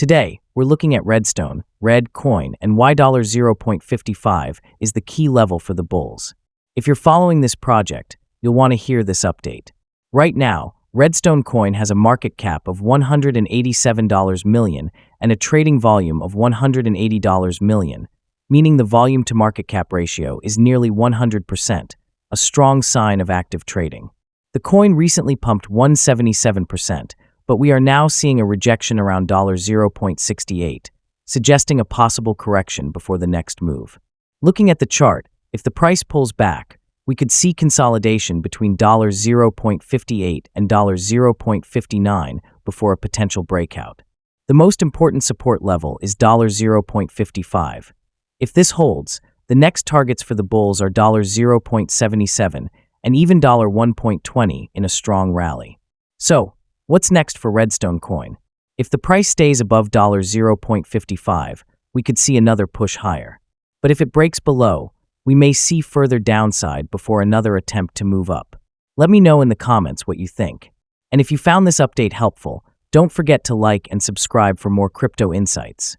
Today, we're looking at Redstone, Red Coin, and why $0.55 is the key level for the bulls. If you're following this project, you'll want to hear this update. Right now, Redstone coin has a market cap of $187 million and a trading volume of $180 million, meaning the volume to market cap ratio is nearly 100%, a strong sign of active trading. The coin recently pumped 177%, but we are now seeing a rejection around $0.68, suggesting a possible correction before the next move. Looking at the chart, if the price pulls back, we could see consolidation between $0.58 and $0.59 before a potential breakout. The most important support level is $0.55. If this holds, the next targets for the bulls are $0.77 and even $1.20 in a strong rally. So, what's next for Redstone coin? If the price stays above $0.55, we could see another push higher. But if it breaks below, we may see further downside before another attempt to move up. Let me know in the comments what you think. And if you found this update helpful, don't forget to like and subscribe for more crypto insights.